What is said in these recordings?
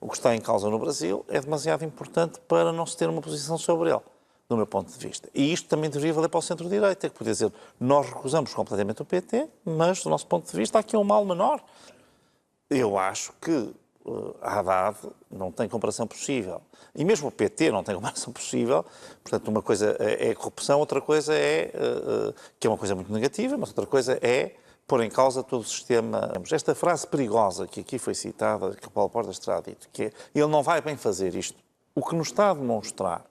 o que está em causa no Brasil é demasiado importante para não se ter uma posição sobre ele, do meu ponto de vista. E isto também deveria valer para o centro-direita, que podia dizer, nós recusamos completamente o PT, mas do nosso ponto de vista há aqui um mal menor. Eu acho que a Haddad não tem comparação possível. E mesmo o PT não tem comparação possível. Portanto, uma coisa é corrupção, outra coisa é, que é uma coisa muito negativa, mas outra coisa é pôr em causa todo o sistema. Esta frase perigosa que aqui foi citada, que o Paulo Portas terá dito, que é, ele não vai bem fazer isto. O que nos está a demonstrar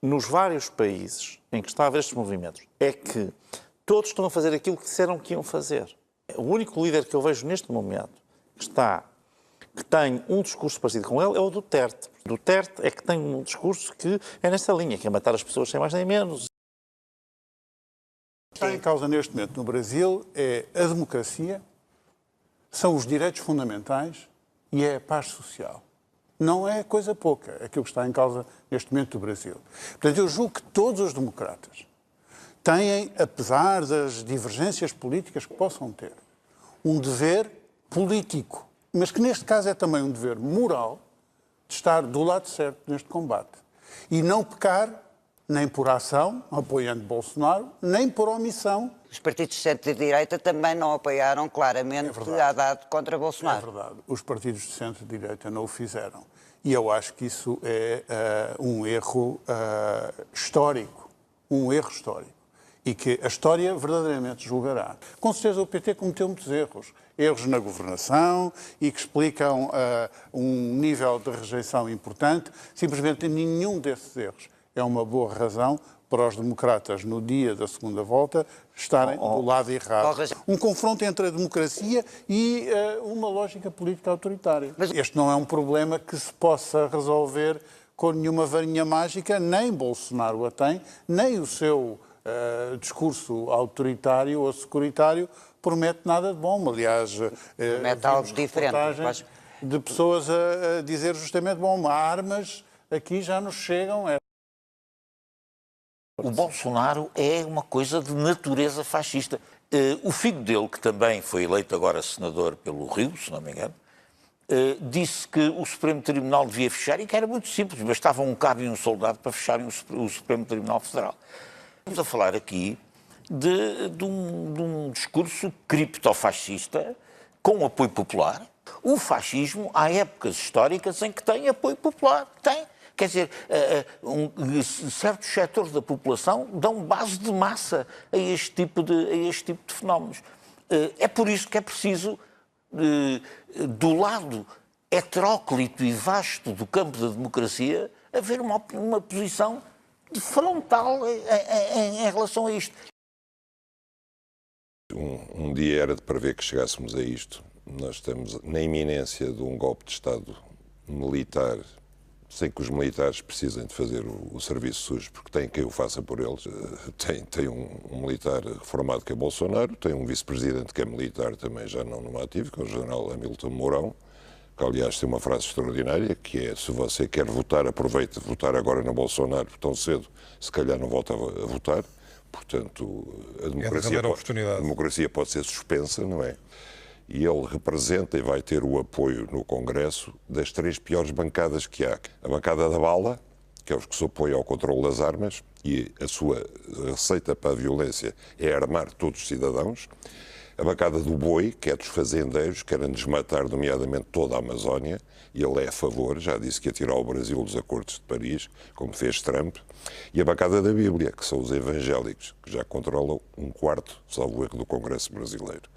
nos vários países em que está a haver estes movimentos é que todos estão a fazer aquilo que disseram que iam fazer. O único líder que eu vejo neste momento que tem um discurso parecido com ele é o Duterte. Duterte é que tem um discurso que é nessa linha, que é matar as pessoas sem mais nem menos. O que está em causa neste momento no Brasil é a democracia, são os direitos fundamentais e é a paz social. Não é coisa pouca aquilo que está em causa neste momento no Brasil. Portanto, eu julgo que todos os democratas têm, apesar das divergências políticas que possam ter, um dever político, mas que neste caso é também um dever moral de estar do lado certo neste combate. E não pecar nem por ação, apoiando Bolsonaro, nem por omissão. Os partidos de centro-direita também não apoiaram claramente Haddad contra Bolsonaro. É verdade. Os partidos de centro-direita não o fizeram. E eu acho que isso é um erro histórico. Um erro histórico. E que a história verdadeiramente julgará. Com certeza o PT cometeu muitos erros. Erros na governação e que explicam um nível de rejeição importante. Simplesmente nenhum desses erros é uma boa razão para os democratas, no dia da segunda volta, estarem do lado errado. Um confronto entre a democracia e uma lógica política autoritária. Mas este não é um problema que se possa resolver com nenhuma varinha mágica, nem Bolsonaro a tem, nem o seu discurso autoritário ou securitário promete nada de bom. Aliás, promete algo diferente. De pessoas a dizer justamente, bom, armas aqui já nos chegam. O Bolsonaro é uma coisa de natureza fascista. O filho dele, que também foi eleito agora senador pelo Rio, se não me engano, disse que o Supremo Tribunal devia fechar e que era muito simples, bastava um cabo e um soldado para fecharem o Supremo Tribunal Federal. Estamos a falar aqui de um discurso criptofascista com apoio popular. O fascismo, há épocas históricas em que tem apoio popular. Tem. Quer dizer, certos setores da população dão base de massa a este tipo de fenómenos. É por isso que é preciso, do lado heteróclito e vasto do campo da democracia, haver uma posição frontal em relação a isto. Um dia era de prever que chegássemos a isto. Nós estamos na iminência de um golpe de Estado militar, sem que os militares precisem de fazer o serviço sujo, porque tem quem o faça por eles. Tem um militar reformado que é Bolsonaro, tem um vice-presidente que é militar também já não no ativo, que é o general Hamilton Mourão, que aliás tem uma frase extraordinária, que é: se você quer votar, aproveite de votar agora no Bolsonaro tão cedo, se calhar não volta a votar. Portanto, a democracia pode ser suspensa, não é? E ele representa e vai ter o apoio no Congresso das três piores bancadas que há. A bancada da bala, que é os que se opõem ao controle das armas, e a sua receita para a violência é armar todos os cidadãos. A bancada do boi, que é dos fazendeiros, que querem desmatar, nomeadamente, toda a Amazónia, e ele é a favor, já disse que ia tirar o Brasil dos acordos de Paris, como fez Trump. E a bancada da Bíblia, que são os evangélicos, que já controlam um quarto, salvo erro, do Congresso brasileiro.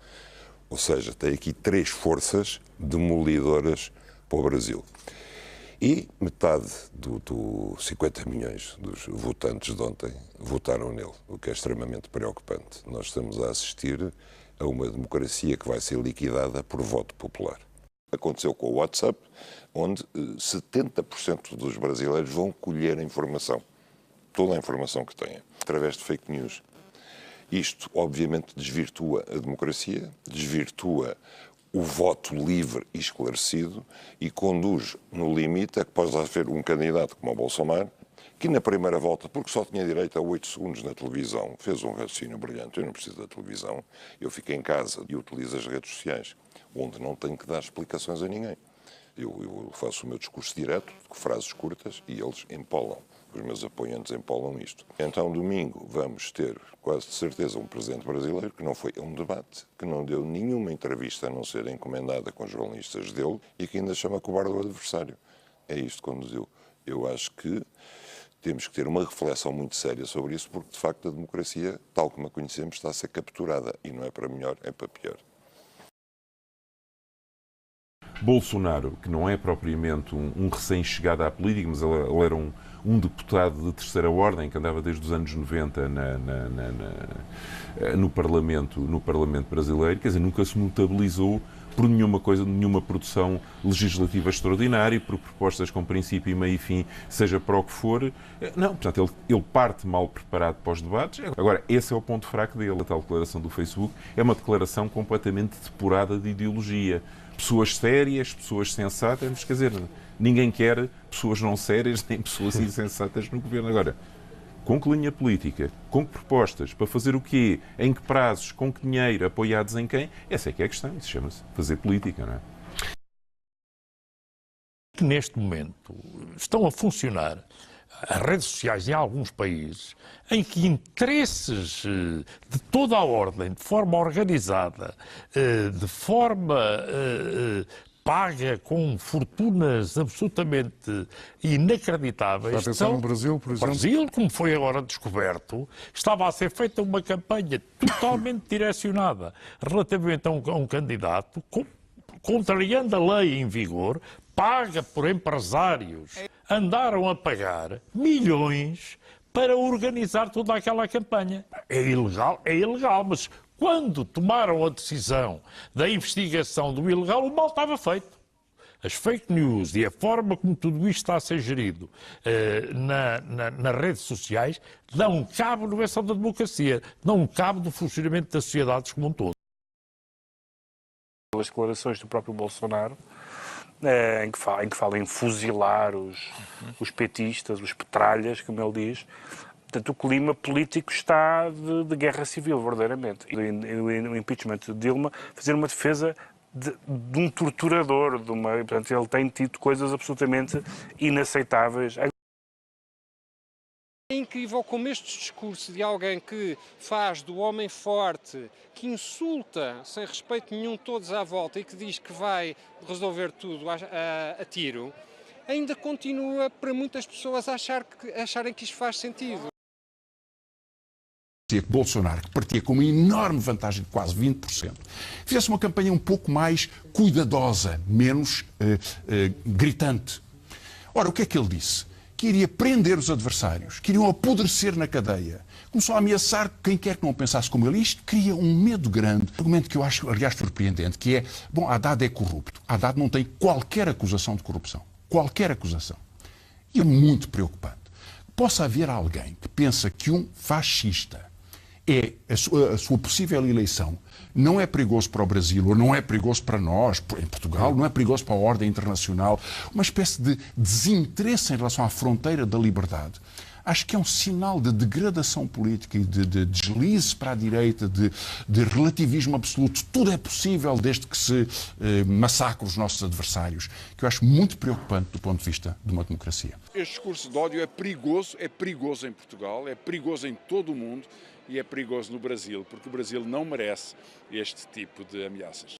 Ou seja, tem aqui três forças demolidoras para o Brasil. E metade dos 50 milhões dos votantes de ontem votaram nele, o que é extremamente preocupante. Nós estamos a assistir a uma democracia que vai ser liquidada por voto popular. Aconteceu com o WhatsApp, onde 70% dos brasileiros vão colher a informação, toda a informação que têm, através de fake news. Isto, obviamente, desvirtua a democracia, desvirtua o voto livre e esclarecido e conduz, no limite, a que possa haver um candidato como o Bolsonaro, que na primeira volta, porque só tinha direito a 8 segundos na televisão, fez um raciocínio brilhante: eu não preciso da televisão, eu fico em casa e utilizo as redes sociais, onde não tenho que dar explicações a ninguém. Eu faço o meu discurso direto, com frases curtas, e eles empolam. Os meus apoiantes empolam isto. Então, domingo, vamos ter, quase de certeza, um presidente brasileiro que não foi a um debate, que não deu nenhuma entrevista a não ser encomendada com jornalistas dele e que ainda chama cobarde o adversário. É isto que conduziu. Eu acho que temos que ter uma reflexão muito séria sobre isso, porque, de facto, a democracia, tal como a conhecemos, está a ser capturada. E não é para melhor, é para pior. Bolsonaro, que não é propriamente um recém-chegado à política, mas ele era um deputado de terceira ordem, que andava desde os anos 90 no Parlamento brasileiro, quer dizer, nunca se notabilizou por nenhuma coisa, nenhuma produção legislativa extraordinária, por propostas com princípio e meio e fim, seja para o que for. Não, portanto, ele parte mal preparado para os debates. Agora, esse é o ponto fraco dele. A tal declaração do Facebook é uma declaração completamente depurada de ideologia. Pessoas sérias, pessoas sensatas, mas quer dizer, ninguém quer pessoas não sérias nem pessoas insensatas no governo. Agora, com que linha política, com que propostas, para fazer o quê, em que prazos, com que dinheiro, apoiados em quem, essa é que é a questão. Isso chama-se fazer política, não é? Neste momento estão a funcionar as redes sociais em alguns países em que interesses de toda a ordem, de forma organizada, de forma paga com fortunas absolutamente inacreditáveis. Atenção no Brasil, por exemplo. Brasil, como foi agora descoberto, estava a ser feita uma campanha totalmente direcionada relativamente a um candidato, contrariando a lei em vigor, paga por empresários. Andaram a pagar milhões para organizar toda aquela campanha. É ilegal, mas quando tomaram a decisão da investigação do ilegal, o mal estava feito. As fake news e a forma como tudo isto está a ser gerido nas redes sociais dão cabo da inovação da democracia, dão cabo do funcionamento das sociedades como um todo. As declarações do próprio Bolsonaro, em que fala em fuzilar os petistas, os petralhas, como ele diz. Portanto, o clima político está de guerra civil, verdadeiramente. E o impeachment de Dilma, fazer uma defesa de um torturador, portanto, ele tem tido coisas absolutamente inaceitáveis. É incrível como este discurso de alguém que faz do homem forte, que insulta sem respeito nenhum todos à volta e que diz que vai resolver tudo a tiro, ainda continua para muitas pessoas acharem que isto faz sentido. Que Bolsonaro, que partia com uma enorme vantagem de quase 20%, fizesse uma campanha um pouco mais cuidadosa, menos gritante. Ora, o que é que ele disse? Que iria prender os adversários, que iriam apodrecer na cadeia. Começou a ameaçar quem quer que não pensasse como ele. Isto cria um medo grande. Um argumento que eu acho, aliás, surpreendente, que é, bom, Haddad é corrupto. Haddad não tem qualquer acusação de corrupção. Qualquer acusação. E é muito preocupante. Possa haver alguém que pensa que um fascista a sua possível eleição não é perigoso para o Brasil, ou não é perigoso para nós, em Portugal, não é perigoso para a ordem internacional, uma espécie de desinteresse em relação à fronteira da liberdade. Acho que é um sinal de degradação política e de deslize para a direita, de relativismo absoluto. Tudo é possível desde que se massacre os nossos adversários, que eu acho muito preocupante do ponto de vista de uma democracia. Este discurso de ódio é perigoso em Portugal, é perigoso em todo o mundo e é perigoso no Brasil, porque o Brasil não merece este tipo de ameaças.